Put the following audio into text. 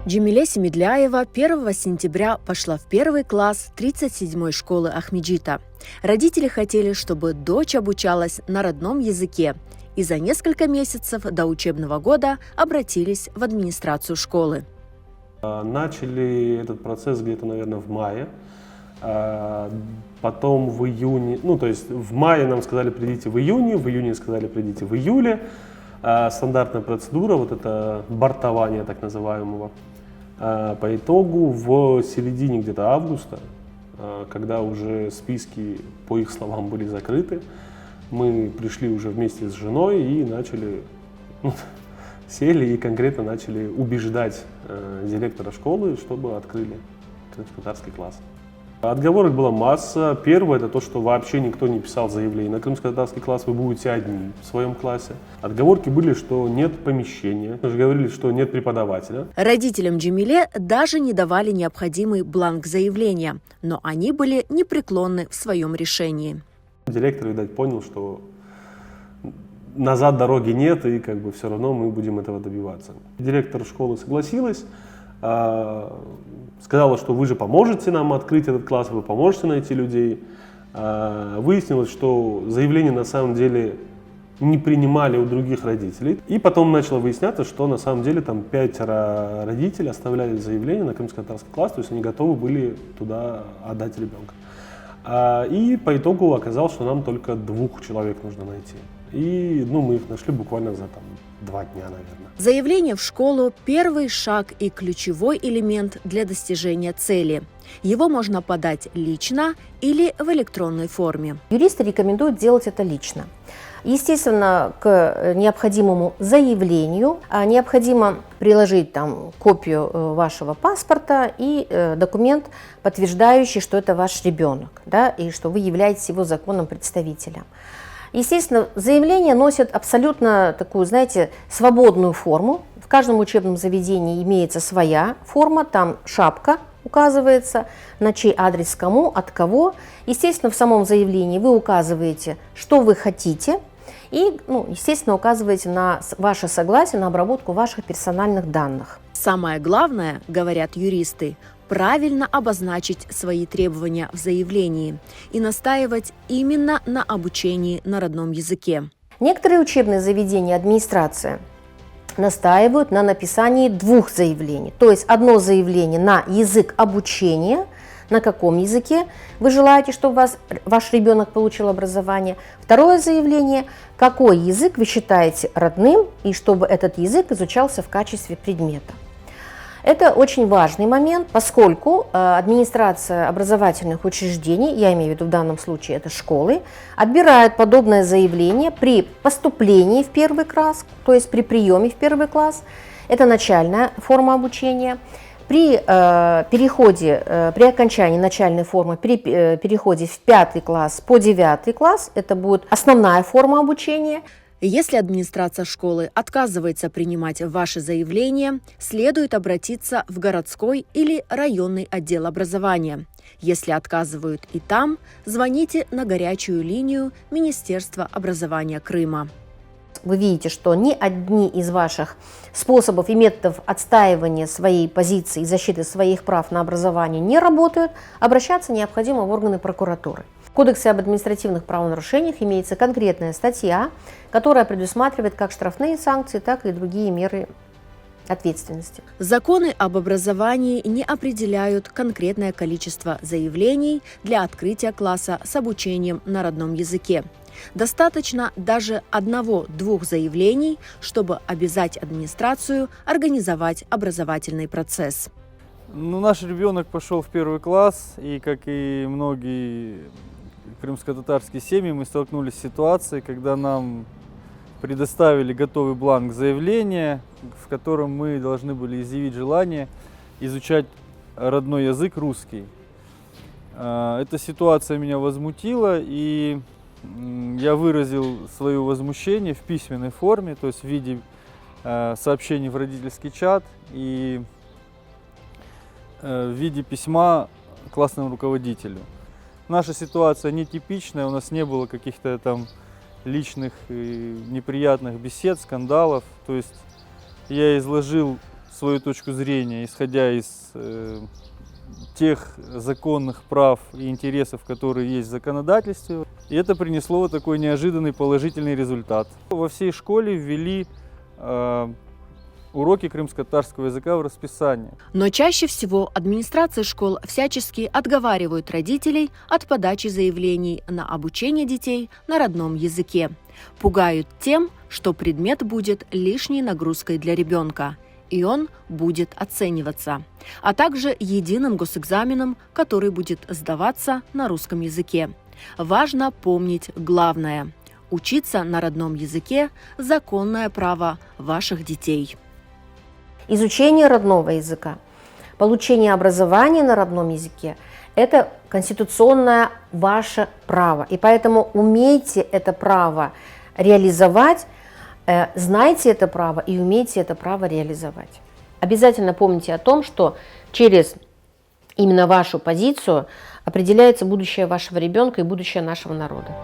Джемиле Семедляева 1 сентября пошла в 1 класс 37-й школы Ахмеджита. Родители хотели, чтобы дочь обучалась на родном языке, и за несколько месяцев до учебного года обратились в администрацию школы. Начали этот процесс где-то, наверное, в мае. Потом в июне, то есть в мае нам сказали придите в июне сказали придите в июле. Стандартная процедура, вот это бортование так называемого. По итогу в середине где-то августа, когда уже списки, по их словам, были закрыты, мы пришли уже вместе с женой и начали, сели и конкретно начали убеждать директора школы, чтобы открыли крымско-татарский класс. Отговорок была масса. Первое — это то, что вообще никто не писал заявление на крымско-татарский класс, вы будете одни в своем классе. Отговорки были, что нет помещения, мы же говорили, что нет преподавателя. Родителям Джемиле даже не давали необходимый бланк заявления, но они были непреклонны в своем решении. Директор, видать, понял, что назад дороги нет, и все равно мы будем этого добиваться. Директор школы согласилась. Сказала, что вы же поможете нам открыть этот класс, вы поможете найти людей. Выяснилось, что заявление на самом деле не принимали у других родителей. И потом начало выясняться, что на самом деле там 5 родителей оставляли заявление на крымско-татарский класс, то есть они готовы были туда отдать ребенка. И по итогу оказалось, что нам только 2 человек нужно найти. И мы их нашли буквально за 2 дня, наверное. Заявление в школу – первый шаг и ключевой элемент для достижения цели. Его можно подать лично или в электронной форме. Юристы рекомендуют делать это лично. Естественно, к необходимому заявлению необходимо приложить копию вашего паспорта и документ, подтверждающий, что это ваш ребенок, и что вы являетесь его законным представителем. Естественно, заявление носит абсолютно такую, свободную форму. В каждом учебном заведении имеется своя форма, там шапка указывается, на чей адрес кому, от кого. Естественно, в самом заявлении вы указываете, что вы хотите, и, естественно, указываете на ваше согласие на обработку ваших персональных данных. Самое главное, говорят юристы, правильно обозначить свои требования в заявлении и настаивать именно на обучении на родном языке. Некоторые учебные заведения администрация настаивают на написании 2 заявлений. То есть одно заявление на язык обучения, на каком языке вы желаете, чтобы ваш ребенок получил образование. Второе заявление, какой язык вы считаете родным и чтобы этот язык изучался в качестве предмета. Это очень важный момент, поскольку администрация образовательных учреждений, я имею в виду в данном случае это школы, отбирает подобное заявление при поступлении в 1 класс, то есть при приеме в 1 класс, это начальная форма обучения, при окончании начальной формы, при переходе в 5 класс по 9 класс, это будет основная форма обучения. Если администрация школы отказывается принимать ваше заявление, следует обратиться в городской или районный отдел образования. Если отказывают и там, звоните на горячую линию Министерства образования Крыма. Вы видите, что ни одни из ваших способов и методов отстаивания своей позиции и защиты своих прав на образование не работают, обращаться необходимо в органы прокуратуры. В Кодексе об административных правонарушениях имеется конкретная статья, которая предусматривает как штрафные санкции, так и другие меры ответственности. Законы об образовании не определяют конкретное количество заявлений для открытия класса с обучением на родном языке. Достаточно даже 1-2 заявлений, чтобы обязать администрацию организовать образовательный процесс. Наш ребенок пошел в 1 класс, и, как и многие крымско-татарские семьи, мы столкнулись с ситуацией, когда нам предоставили готовый бланк заявления, в котором мы должны были изъявить желание изучать родной язык русский. Эта ситуация меня возмутила, и я выразил свое возмущение в письменной форме, то есть в виде сообщений в родительский чат и в виде письма классному руководителю. Наша ситуация нетипичная, у нас не было каких-то личных неприятных бесед, скандалов. То есть я изложил свою точку зрения, исходя из тех законных прав и интересов, которые есть в законодательстве. И это принесло вот такой неожиданный положительный результат. Во всей школе ввели уроки крымско-татарского языка в расписание. Но чаще всего администрации школ всячески отговаривают родителей от подачи заявлений на обучение детей на родном языке. Пугают тем, что предмет будет лишней нагрузкой для ребенка, и он будет оцениваться, а также единым госэкзаменом, который будет сдаваться на русском языке. Важно помнить главное – учиться на родном языке – законное право ваших детей. Изучение родного языка, получение образования на родном языке – это конституционное ваше право. И поэтому умейте это право реализовать, знайте это право и умейте это право реализовать. Обязательно помните о том, что через именно вашу позицию определяется будущее вашего ребенка и будущее нашего народа.